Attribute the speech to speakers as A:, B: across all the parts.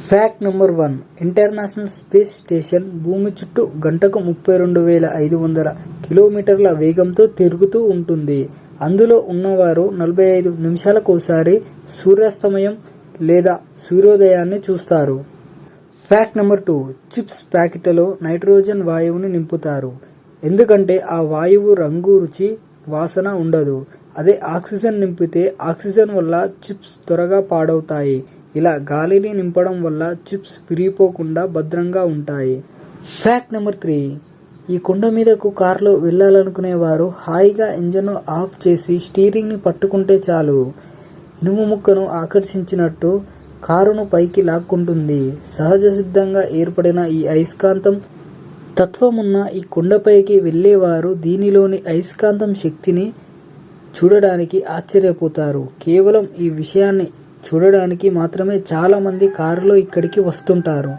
A: Fact number 1. International space station భూమి చుట్టూ గంటకు 32,500 కిలోమీటర్ల వేగంతో తిరుగుతూ ఉంటుంది. అందులో ఉన్నవారు 45 నిమిషాలకోసారి సూర్యాస్తమయం లేదా సూర్యోదయాన్ని చూస్తారు. Fact number 2. చిప్స్ ప్యాకెట్లలో నైట్రోజన్ వాయువుని నింపుతారు. ఎందుకంటే ఆ వాయువు రంగు, రుచి, వాసన ఉండదు. అదే ఆక్సిజన్ నింపితే ఆక్సిజన్ వల్ల చిప్స్ త్వరగా పాడవుతాయి. ఇలా గాలిని నింపడం వల్ల చిప్స్ విరిగిపోకుండా భద్రంగా ఉంటాయి. Fact number 3. ఈ కొండ మీదకు కారులో వెళ్ళాలనుకునేవారు హాయిగా ఇంజన్ ఆఫ్ చేసి స్టీరింగ్ని పట్టుకుంటే చాలు, ఇనుము ముక్కను ఆకర్షించినట్టు కారును పైకి లాక్కుంటుంది. సహజ సిద్ధంగా ఏర్పడిన ఈ అయస్కాంతం తత్వమున్న ఈ కొండపైకి వెళ్ళేవారు దీనిలోని అయస్కాంతం శక్తిని చూడడానికి ఆశ్చర్యపోతారు. కేవలం ఈ విషయాన్ని చూడడానికి మాత్రమే చాలామంది కారులో ఇక్కడికి వస్తుంటారు.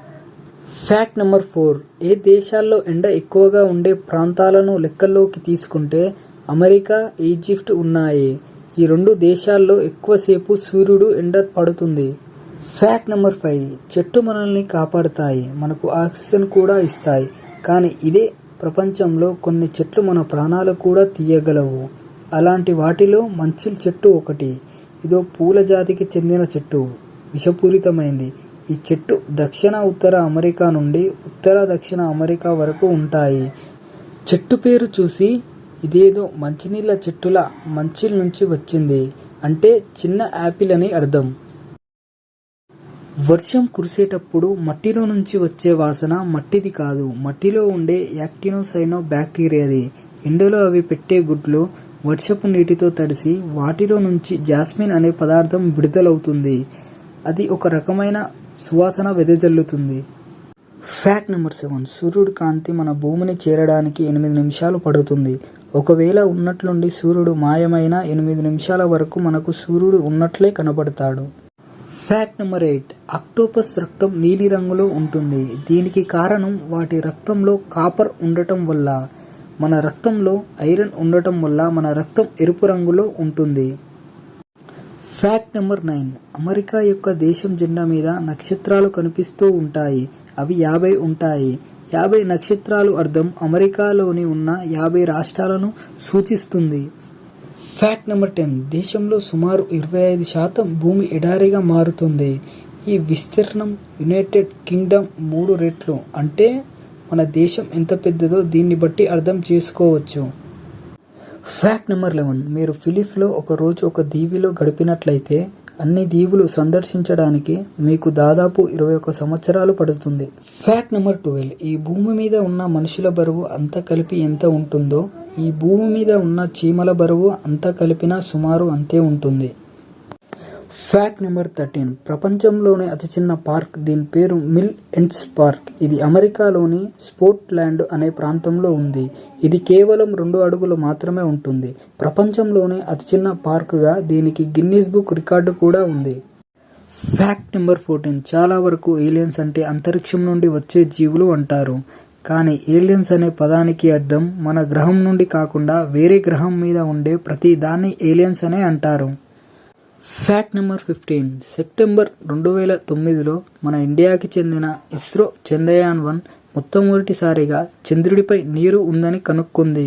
A: Fact number 4. ఏ దేశాల్లో ఎండ ఎక్కువగా ఉండే ప్రాంతాలను లెక్కల్లోకి తీసుకుంటే అమెరికా, ఈజిప్ట్ ఉన్నాయి. ఈ 2 దేశాల్లో ఎక్కువసేపు సూర్యుడు ఎండ పడుతుంది. Fact number 5. చెట్టు మనల్ని కాపాడుతాయి, మనకు ఆక్సిజన్ కూడా ఇస్తాయి. కానీ ఇదే ప్రపంచంలో కొన్ని చెట్లు మన ప్రాణాలు కూడా తీయగలవు. అలాంటి వాటిలో మంచిల్ చెట్టు ఒకటి. ఇదో పూల జాతికి చెందిన చెట్టు. విషపూరితమైంది. ఈ చెట్టు దక్షిణ ఉత్తర అమెరికా నుండి ఉత్తర దక్షిణ అమెరికా వరకు ఉంటాయి. చెట్టు పేరు చూసి ఇదేదో మంచినీళ్ళ చెట్టులా మంచిల్ నుంచి వచ్చింది అంటే చిన్న యాపిల్ అని అర్థం. వర్షం కురిసేటప్పుడు మట్టిలో నుంచి వచ్చే వాసన మట్టిది కాదు, మట్టిలో ఉండే యాక్టినోసైనో బ్యాక్టీరియాది. ఎండలో అవి పెట్టే గుడ్లు వర్షపు నీటితో తడిసి వాటిలో నుంచి జాస్మిన్ అనే పదార్థం విడుదలవుతుంది. అది ఒక రకమైన సువాసన వెదజల్లుతుంది. Fact number 7. సూర్యుడి కాంతి మన భూమిని చేరడానికి 8 నిమిషాలు పడుతుంది. ఒకవేళ ఉన్నట్లుండి సూర్యుడు మాయమైన 8 నిమిషాల వరకు మనకు సూర్యుడు ఉన్నట్లే కనబడతాడు. Fact number 8. ఆక్టోపస్ రక్తం నీలి రంగులో ఉంటుంది. దీనికి కారణం వాటి రక్తంలో కాపర్ ఉండటం వల్ల. మన రక్తంలో ఐరన్ ఉండటం వల్ల మన రక్తం ఎరుపు రంగులో ఉంటుంది. Fact number 9. అమెరికా యొక్క దేశం జెండా మీద నక్షత్రాలు కనిపిస్తూ ఉంటాయి. అవి 50 ఉంటాయి. 50 నక్షత్రాలు అర్థం అమెరికాలోని ఉన్న 50 రాష్ట్రాలను సూచిస్తుంది. Fact number 10. దేశంలో సుమారు 25% భూమి ఎడారిగా మారుతుంది. ఈ విస్తీర్ణం యునైటెడ్ కింగ్డమ్ 3 రెట్లు. అంటే మన దేశం ఎంత పెద్దదో దీన్ని బట్టి అర్థం చేసుకోవచ్చు. Fact number 11. మీరు ఫిలిప్లో ఒకరోజు ఒక దీవిలో గడిపినట్లయితే అన్ని దీవులు సందర్శించడానికి మీకు దాదాపు 21 సంవత్సరాలు పడుతుంది. Fact number 12. ఈ భూమి మీద ఉన్న మనుషుల బరువు అంతా కలిపి ఎంత ఉంటుందో ఈ భూమి మీద ఉన్న చీమల బరువు అంతా కలిపినా సుమారు అంతే ఉంటుంది. Fact number 13. ప్రపంచంలోనే అతి చిన్న పార్క్, దీని పేరు మిల్ ఎండ్స్ పార్క్. ఇది అమెరికాలోని స్పోర్ట్ ల్యాండ్ అనే ప్రాంతంలో ఉంది. ఇది కేవలం 2 అడుగులు మాత్రమే ఉంటుంది. ప్రపంచంలోనే అతి చిన్న పార్కుగా దీనికి గిన్నీస్ బుక్ రికార్డు కూడా ఉంది. Fact number 14. చాలా వరకు ఏలియన్స్ అంటే అంతరిక్షం నుండి వచ్చే జీవులు అంటారు. కానీ ఏలియన్స్ అనే పదానికి అర్థం మన గ్రహం నుండి కాకుండా వేరే గ్రహం మీద ఉండే ప్రతి దాన్ని ఏలియన్స్ అనే అంటారు. Fact number 15. సెప్టెంబర్ 2009లో మన ఇండియాకి చెందిన ఇస్రో చంద్రయాన్ 1 మొట్టమొదటిసారిగా చంద్రుడిపై నీరు ఉందని కనుక్కుంది.